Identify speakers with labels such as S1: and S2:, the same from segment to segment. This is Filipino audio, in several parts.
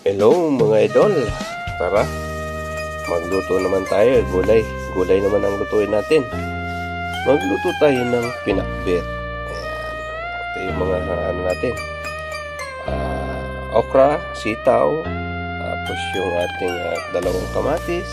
S1: Hello mga idol, tara magluto naman tayo. Gulay naman ang lutuin natin. Magluto tayo ng pinakbet. Ayan, ito yung mga ano natin, okra, sitaw, tapos yung ating dalawang kamatis.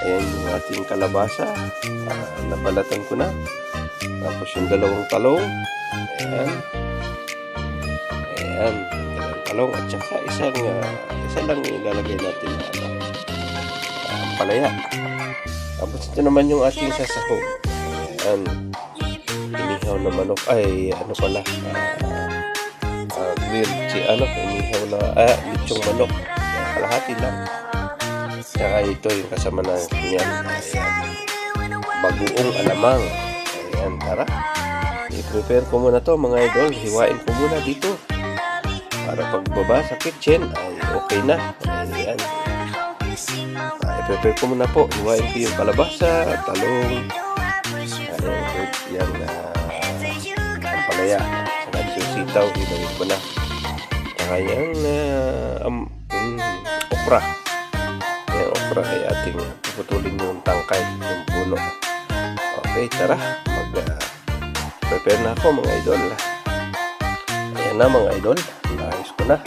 S1: Ayan yung ating kalabasa, nabalatan ko na. Tapos yung dalawang talong. Ayan, talong at saka isa lang ilalagay natin na palaya. Tapos ito naman yung ating sasahog. Ayan, inihaw na manok, inihaw na lechong manok. Ayan, kalahati lang. Saka ito yung kasama na yan, bagoong alamang. Ayan, tara, i-prepare ko muna to mga idol. Hiwain ko muna dito para pagbaba sa kitchen ay okay na. Ayan, i-prepare ko muna po. Hiwain ko yung kalabasa, talong, yan, ang palaya, saka yung sitaw, hinawin ko na. Saka yung okra. Yung okra ay ating puputulin yung tangkay, yung puno. Okay, tara, prepare na ako mga idol. Ayan na mga idol, naayos ko na.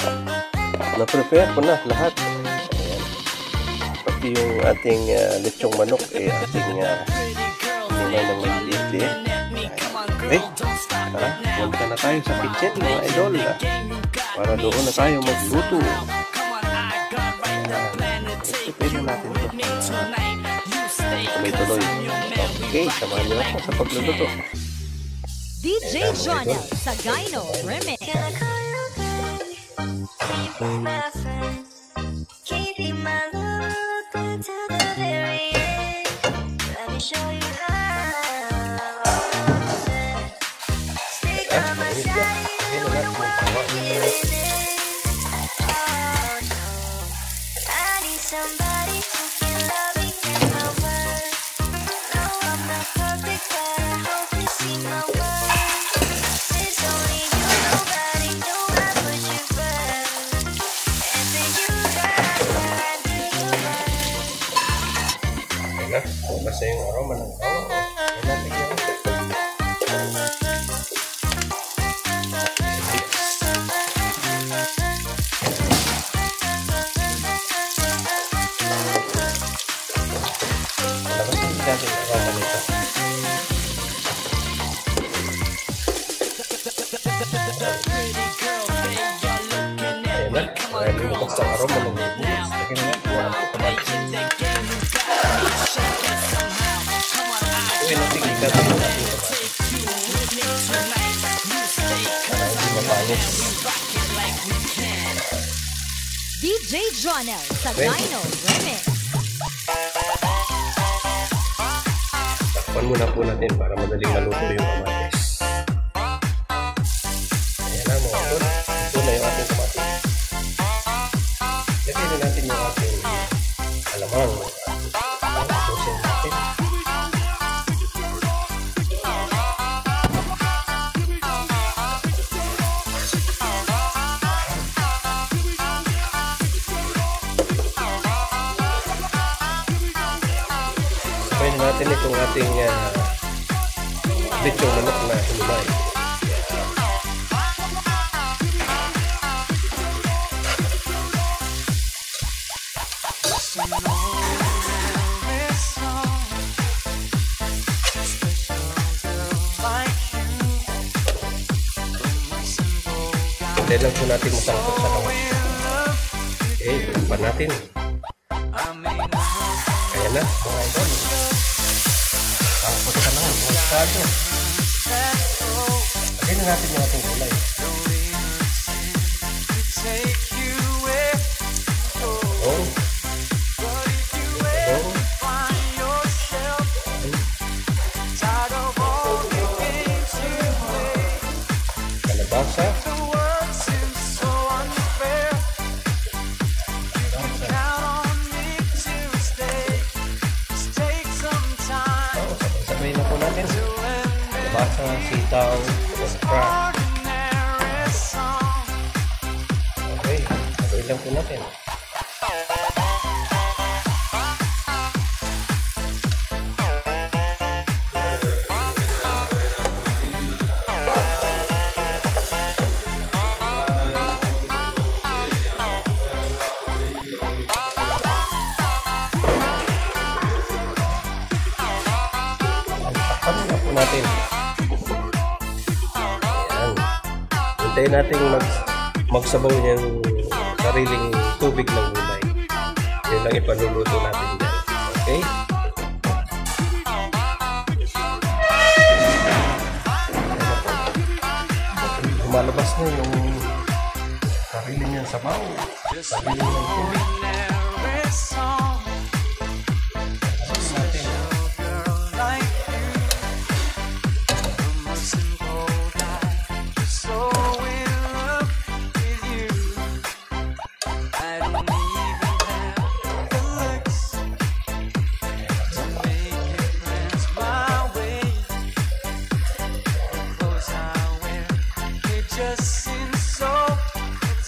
S1: Na-prepare ko na lahat. Ayan, pati yung ating lechong manok ating nilay ng maliit Okay, tara, punta na tayo sa kitchen mga idol, para doon na tayo magluto. Pwede natin ito tuloy. Okay, samahan niyo ako sa pagluluto.
S2: DJ Jonel Sagayno Remix.
S1: Basta yung aroma ng
S2: DJ Jonel Sagayno Remix.
S1: Takpan muna po natin para madaling maluto yung kamatis. Ayan na mga idol, ito na yung ating kamatis. Lagyan na natin yung ating alamang. Tapusin natin. Pwede natin itong ating lechong manok na hinumay. Hindi lang po natin masangkot sa kawat. Okay, tutupan natin. Ayan na mga idol. Tapos ka na, maskado. Lagyan na natin yung ating gulay. Kalabasa. Sabay na po natin. Kalabasa, sitaw, okra. Okay, sabay lang po natin. Takpan na po natin. Ayan. Hintayin natin magsabaw niyang sariling tubig ng gulay. Yun lang ipanuluto natin dyan. Okay? Lumalabas na yung sariling niyang sabaw. Sariling ng tubig.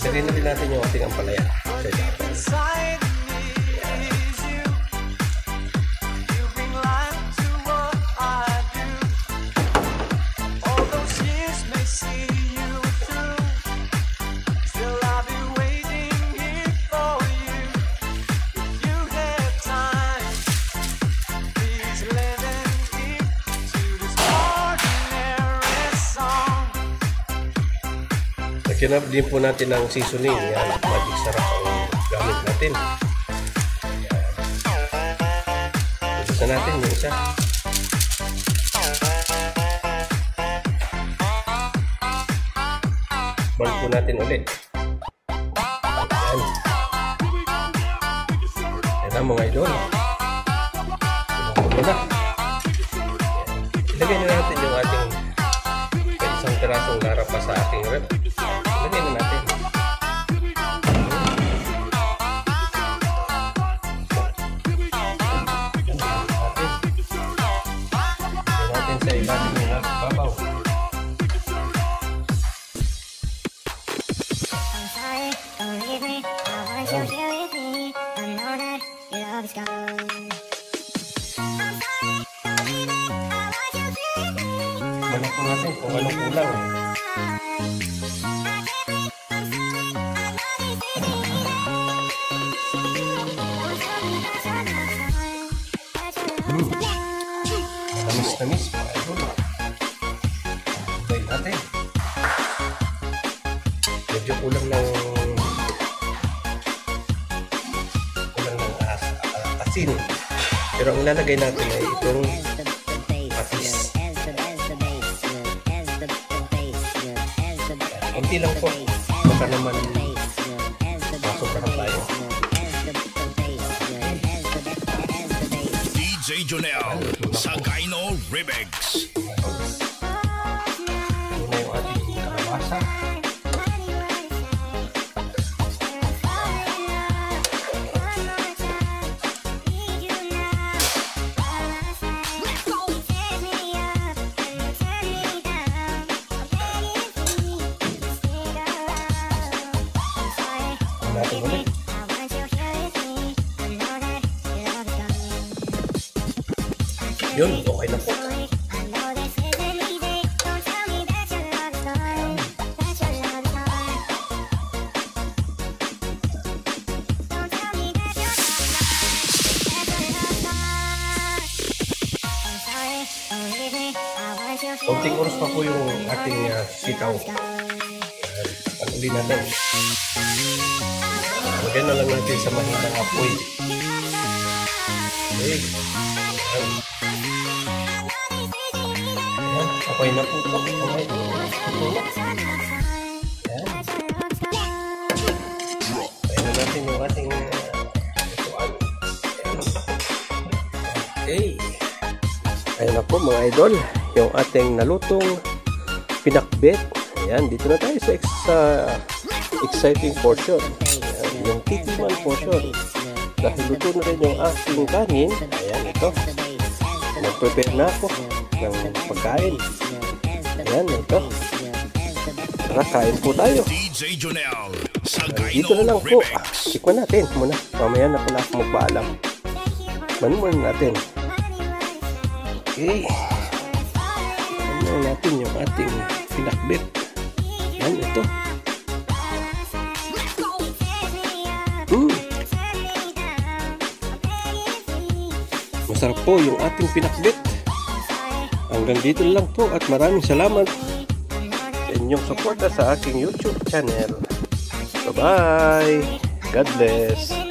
S1: Lagyan na din natin yung ating ampalaya. Lagyan na din po natin ang seasoning. Yan, magic sarap ang gamit natin. Ubusan natin yung isa. Balik po natin ulit. Yan. Yan ang mga idol. Puno na. Ilagay na natin yung ating isang pirasong larapa sa ating rep. Lagay na natin. Lagay natin sa ilalim ng babaw. Balik po natin kung anong kulang. Tamis mga idol. Try natin. Medyo kulang ng asin. Pero ang ilalagay natin ay itong patis. Kunti lang po. Baka naman masukrahan tayo.
S3: DJ Jonel Sagayno Remix.
S1: Ito na yung ating kalabasa. Natin ulit. Yun, okay na po. Konting oras pa po yung ating sitaw. Pag-uli natin. Lagyan na lang natin sa mahinang apoy. Okay. Okay na po ito. Okay. Kaya na natin yung ating ituan. Okay. Ayan na po mga idol. Yung ating nalutong pinakbet. Ayan, dito na tayo sa exciting portion. Ayan, yung titiman portion. Dahil luto na rin yung aking kanin. Ayan, ito. Nag-prepare na ako ng pagkain. Ayan, ito. Tara, kain po tayo.
S3: DJ Jonel
S1: Dito na
S3: Sagayno
S1: lang po.
S3: Remix.
S1: Tikman natin muna. Mamaya na pala ako magpaalam. Tikman muna natin. Okay. Tikman natin yung ating pinakbit. Yan, ito. Masarap po yung ating pinakbit. Hanggang dito lang po at maraming salamat sa inyong suporta sa aking YouTube channel. Bye-bye. God bless.